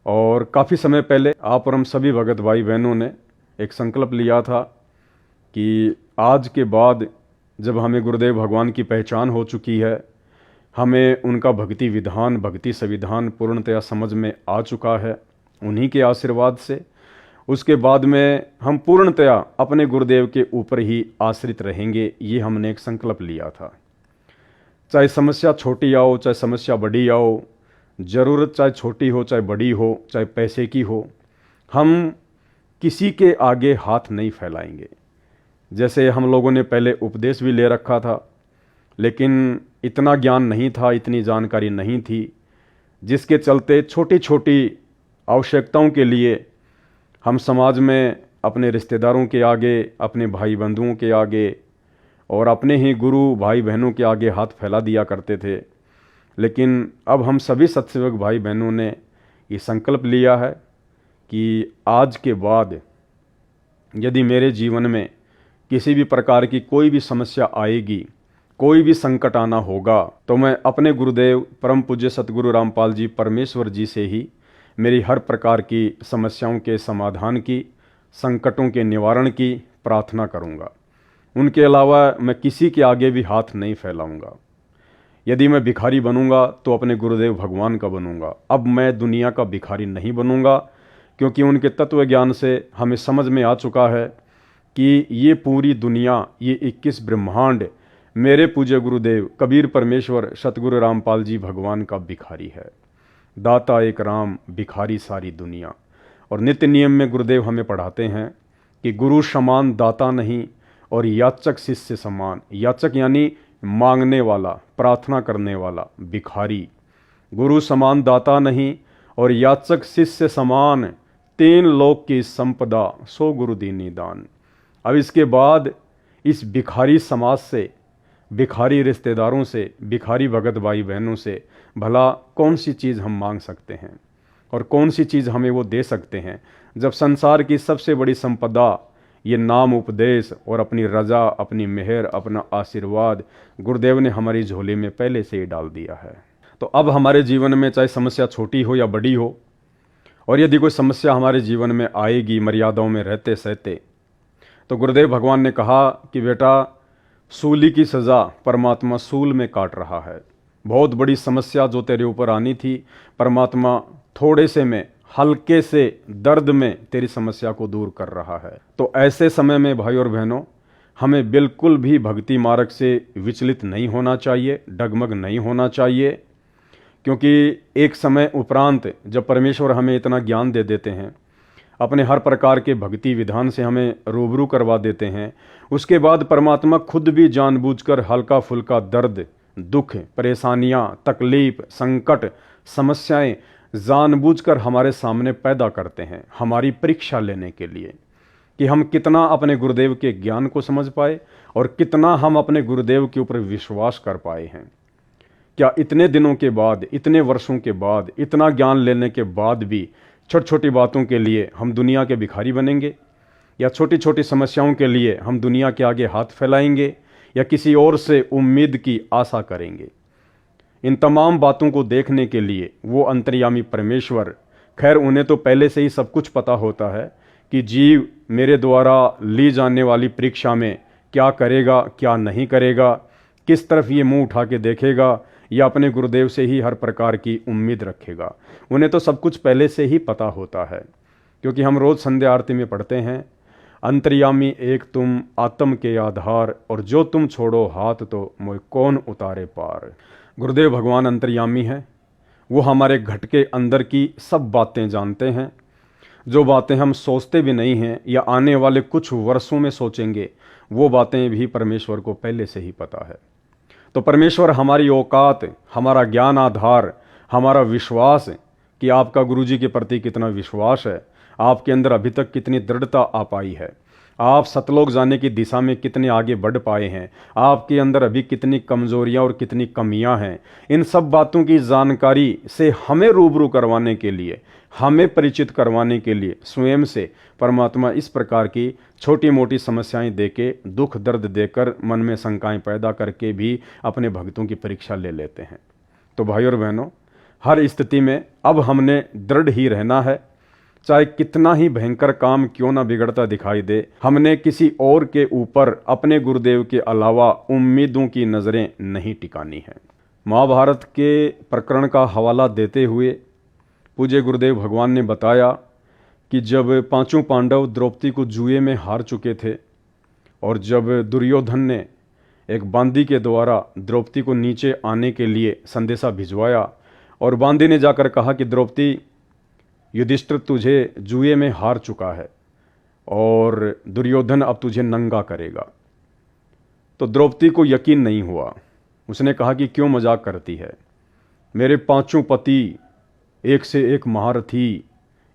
और काफ़ी समय पहले आप और हम सभी भगत भाई बहनों ने एक संकल्प लिया था कि आज के बाद जब हमें गुरुदेव भगवान की पहचान हो चुकी है, हमें उनका भक्ति विधान, भक्ति संविधान पूर्णतया समझ में आ चुका है उन्हीं के आशीर्वाद से, उसके बाद में हम पूर्णतया अपने गुरुदेव के ऊपर ही आश्रित रहेंगे। ये हमने एक संकल्प लिया था। चाहे समस्या छोटी आओ, चाहे समस्या बड़ी आओ, ज़रूरत चाहे छोटी हो चाहे बड़ी हो, चाहे पैसे की हो, हम किसी के आगे हाथ नहीं फैलाएंगे। जैसे हम लोगों ने पहले उपदेश भी ले रखा था, लेकिन इतना ज्ञान नहीं था, इतनी जानकारी नहीं थी, जिसके चलते छोटी छोटी आवश्यकताओं के लिए हम समाज में अपने रिश्तेदारों के आगे, अपने भाई बंधुओं के आगे और अपने ही गुरु भाई बहनों के आगे हाथ फैला दिया करते थे। लेकिन अब हम सभी सत्सेवक भाई बहनों ने ये संकल्प लिया है कि आज के बाद यदि मेरे जीवन में किसी भी प्रकार की कोई भी समस्या आएगी, कोई भी संकट आना होगा, तो मैं अपने गुरुदेव परम पूज्य सतगुरु रामपाल जी परमेश्वर जी से ही मेरी हर प्रकार की समस्याओं के समाधान की, संकटों के निवारण की प्रार्थना करूंगा। उनके अलावा मैं किसी के आगे भी हाथ नहीं फैलाऊंगा। यदि मैं भिखारी बनूंगा तो अपने गुरुदेव भगवान का बनूंगा। अब मैं दुनिया का भिखारी नहीं बनूंगा, क्योंकि उनके तत्व ज्ञान से हमें समझ में आ चुका है कि ये पूरी दुनिया, ये 21 ब्रह्मांड मेरे पूज्य गुरुदेव कबीर परमेश्वर सतगुरु रामपाल जी भगवान का भिखारी है। दाता एक राम, भिखारी सारी दुनिया। और नित्य नियम में गुरुदेव हमें पढ़ाते हैं कि गुरु समान दाता नहीं और याचक शिष्य समान। याचक यानी मांगने वाला, प्रार्थना करने वाला, भिखारी। गुरु समान दाता नहीं और याचक शिष्य समान, तीन लोक की संपदा सो गुरु दीनी दान। अब इसके बाद इस भिखारी समाज से, भिखारी रिश्तेदारों से, भिखारी भगत भाई बहनों से भला कौन सी चीज़ हम मांग सकते हैं और कौन सी चीज़ हमें वो दे सकते हैं, जब संसार की सबसे बड़ी संपदा ये नाम उपदेश और अपनी रजा, अपनी मेहर, अपना आशीर्वाद गुरुदेव ने हमारी झोली में पहले से ही डाल दिया है। तो अब हमारे जीवन में चाहे समस्या छोटी हो या बड़ी हो, और यदि कोई समस्या हमारे जीवन में आएगी मर्यादाओं में रहते सहते, तो गुरुदेव भगवान ने कहा कि बेटा, सूली की सज़ा परमात्मा सूल में काट रहा है। बहुत बड़ी समस्या जो तेरे ऊपर आनी थी, परमात्मा थोड़े से में, हल्के से दर्द में तेरी समस्या को दूर कर रहा है। तो ऐसे समय में भाई और बहनों, हमें बिल्कुल भी भक्ति मार्ग से विचलित नहीं होना चाहिए, डगमग नहीं होना चाहिए, क्योंकि एक समय उपरांत जब परमेश्वर हमें इतना ज्ञान दे देते हैं, अपने हर प्रकार के भक्ति विधान से हमें रूबरू करवा देते हैं, उसके बाद परमात्मा खुद भी जानबूझकर हल्का फुल्का दर्द, दुख, परेशानियां, तकलीफ, संकट, समस्याएं जानबूझकर हमारे सामने पैदा करते हैं, हमारी परीक्षा लेने के लिए कि हम कितना अपने गुरुदेव के ज्ञान को समझ पाए और कितना हम अपने गुरुदेव के ऊपर विश्वास कर पाए हैं। क्या इतने दिनों के बाद, इतने वर्षों के बाद, इतना ज्ञान लेने के बाद भी छोटी छोटी बातों के लिए हम दुनिया के भिखारी बनेंगे, या छोटी छोटी समस्याओं के लिए हम दुनिया के आगे हाथ फैलाएंगे, या किसी और से उम्मीद की आशा करेंगे? इन तमाम बातों को देखने के लिए वो अंतर्यामी परमेश्वर, खैर उन्हें तो पहले से ही सब कुछ पता होता है कि जीव मेरे द्वारा ली जाने वाली परीक्षा में क्या करेगा, क्या नहीं करेगा, किस तरफ ये मुंह उठा के देखेगा, या अपने गुरुदेव से ही हर प्रकार की उम्मीद रखेगा। उन्हें तो सब कुछ पहले से ही पता होता है, क्योंकि हम रोज़ संध्या आरती में पढ़ते हैं, अंतर्यामी एक तुम आत्म के आधार, और जो तुम छोड़ो हाथ तो मोह कौन उतारे पार। गुरुदेव भगवान अंतर्यामी हैं, वो हमारे घट के अंदर की सब बातें जानते हैं। जो बातें हम सोचते भी नहीं हैं या आने वाले कुछ वर्षों में सोचेंगे, वो बातें भी परमेश्वर को पहले से ही पता है। तो परमेश्वर हमारी औकात, हमारा ज्ञान आधार, हमारा विश्वास कि आपका गुरुजी के प्रति कितना विश्वास है, आपके अंदर अभी तक कितनी दृढ़ता आ पाई है, आप सतलोक जाने की दिशा में कितने आगे बढ़ पाए हैं, आपके अंदर अभी कितनी कमजोरियां और कितनी कमियां हैं, इन सब बातों की जानकारी से हमें रूबरू करवाने के लिए, हमें परिचित करवाने के लिए स्वयं से परमात्मा इस प्रकार की छोटी मोटी समस्याएं देके, दुख दर्द देकर, मन में शंकाएं पैदा करके भी अपने भक्तों की परीक्षा ले लेते हैं। तो भाई और बहनों, हर स्थिति में अब हमने दृढ़ ही रहना है, चाहे कितना ही भयंकर काम क्यों ना बिगड़ता दिखाई दे। हमने किसी और के ऊपर अपने गुरुदेव के अलावा उम्मीदों की नज़रें नहीं टिकानी है। महाभारत के प्रकरण का हवाला देते हुए पूज्य गुरुदेव भगवान ने बताया कि जब पांचों पांडव द्रौपदी को जुए में हार चुके थे और जब दुर्योधन ने एक बांदी के द्वारा द्रौपदी को नीचे आने के लिए संदेशा भिजवाया और बांदी ने जाकर कहा कि द्रौपदी, युधिष्ठिर तुझे जुए में हार चुका है और दुर्योधन अब तुझे नंगा करेगा। तो द्रौपदी को यकीन नहीं हुआ। उसने कहा कि क्यों मजाक करती है, मेरे पांचों पति एक से एक महारथी,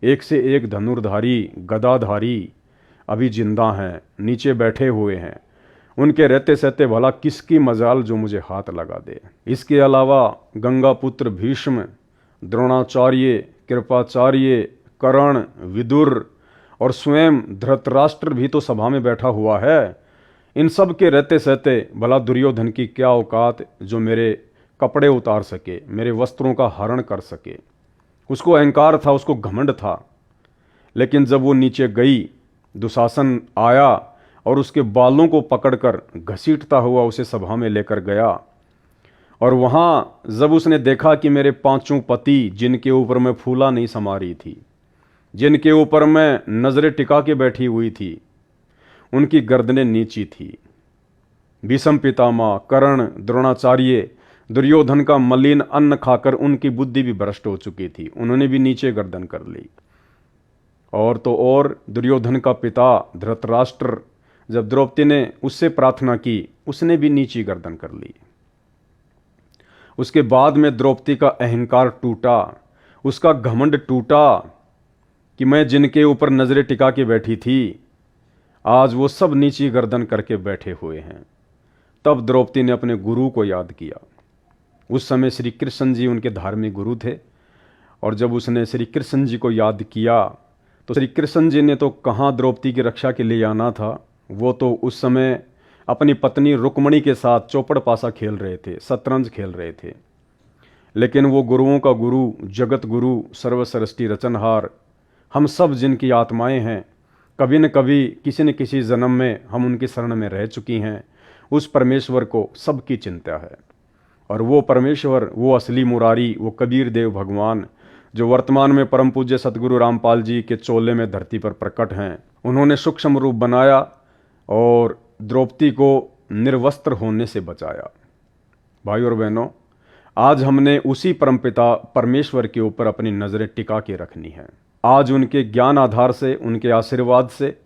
एक से एक धनुर्धारी, गदाधारी अभी जिंदा हैं, नीचे बैठे हुए हैं। उनके रहते सहते भला किसकी मजाल जो मुझे हाथ लगा दे। इसके अलावा गंगा पुत्र भीष्म, द्रोणाचार्य, कृपाचार्य, कर्ण, विदुर और स्वयं धृतराष्ट्र भी तो सभा में बैठा हुआ है। इन सब के रहते सहते भला दुर्योधन की क्या औकात जो मेरे कपड़े उतार सके, मेरे वस्त्रों का हरण कर सके। उसको अहंकार था, उसको घमंड था। लेकिन जब वो नीचे गई, दुशासन आया और उसके बालों को पकड़कर घसीटता हुआ उसे सभा में लेकर गया। और वहाँ जब उसने देखा कि मेरे पांचों पति जिनके ऊपर मैं फूला नहीं समा रही थी, जिनके ऊपर मैं नजरें टिका के बैठी हुई थी, उनकी गर्दनें नीची थी। भीष्म पितामह, कर्ण, द्रोणाचार्य, दुर्योधन का मलिन अन्न खाकर उनकी बुद्धि भी भ्रष्ट हो चुकी थी, उन्होंने भी नीचे गर्दन कर ली। और तो और दुर्योधन का पिता धृतराष्ट्र, जब द्रौपदी ने उससे प्रार्थना की, उसने भी नीची गर्दन कर ली। उसके बाद में द्रौपदी का अहंकार टूटा, उसका घमंड टूटा कि मैं जिनके ऊपर नजरें टिका के बैठी थी, आज वो सब नीची गर्दन करके बैठे हुए हैं। तब द्रौपदी ने अपने गुरु को याद किया। उस समय श्री कृष्ण जी उनके धार्मिक गुरु थे। और जब उसने श्री कृष्ण जी को याद किया तो श्री कृष्ण जी ने तो कहाँ द्रौपदी की रक्षा के लिए आना था, वो तो उस समय अपनी पत्नी रुक्मणी के साथ चौपड़ पासा खेल रहे थे, शतरंज खेल रहे थे। लेकिन वो गुरुओं का गुरु, जगत गुरु, सर्वसृष्टि रचनहार, हम सब जिनकी आत्माएं हैं, कभी न कभी किसी न किसी जन्म में हम उनकी शरण में रह चुकी हैं, उस परमेश्वर को सबकी चिंता है। और वो परमेश्वर, वो असली मुरारी, वो कबीर देव भगवान जो वर्तमान में परम पूज्य सतगुरु रामपाल जी के चोले में धरती पर प्रकट हैं, उन्होंने सूक्ष्म रूप बनाया और द्रौपदी को निर्वस्त्र होने से बचाया। भाई और बहनों, आज हमने उसी परमपिता परमेश्वर के ऊपर अपनी नज़रें टिका के रखनी है। आज उनके ज्ञान आधार से, उनके आशीर्वाद से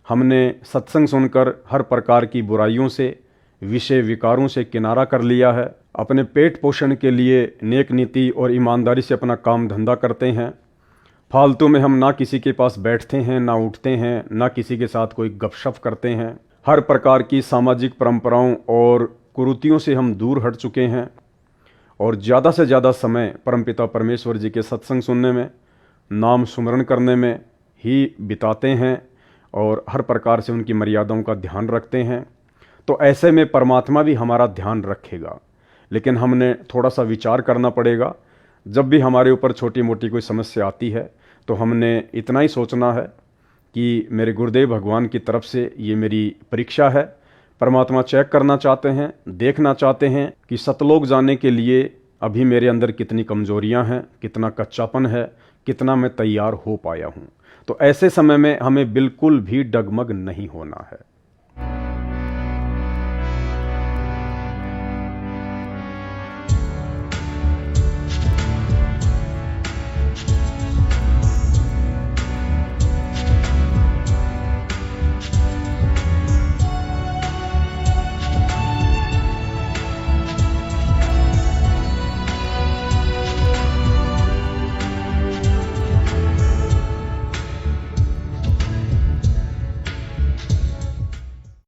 हमने सत्संग सुनकर हर प्रकार की बुराइयों से, विषय विकारों से किनारा कर लिया है। अपने पेट पोषण के लिए नेक नीति और ईमानदारी से अपना काम धंधा करते हैं। फालतू में हम ना किसी के पास बैठते हैं, ना उठते हैं, ना किसी के साथ कोई गपशप करते हैं। हर प्रकार की सामाजिक परंपराओं और कुरीतियों से हम दूर हट चुके हैं और ज़्यादा से ज़्यादा समय परमपिता परमेश्वर जी के सत्संग सुनने में, नाम सुमरण करने में ही बिताते हैं और हर प्रकार से उनकी मर्यादाओं का ध्यान रखते हैं। तो ऐसे में परमात्मा भी हमारा ध्यान रखेगा। लेकिन हमने थोड़ा सा विचार करना पड़ेगा। जब भी हमारे ऊपर छोटी मोटी कोई समस्या आती है तो हमने इतना ही सोचना है कि मेरे गुरुदेव भगवान की तरफ से ये मेरी परीक्षा है। परमात्मा चेक करना चाहते हैं, देखना चाहते हैं कि सतलोक जाने के लिए अभी मेरे अंदर कितनी कमजोरियां हैं, कितना कच्चापन है, कितना मैं तैयार हो पाया हूँ। तो ऐसे समय में हमें बिल्कुल भी डगमग नहीं होना है।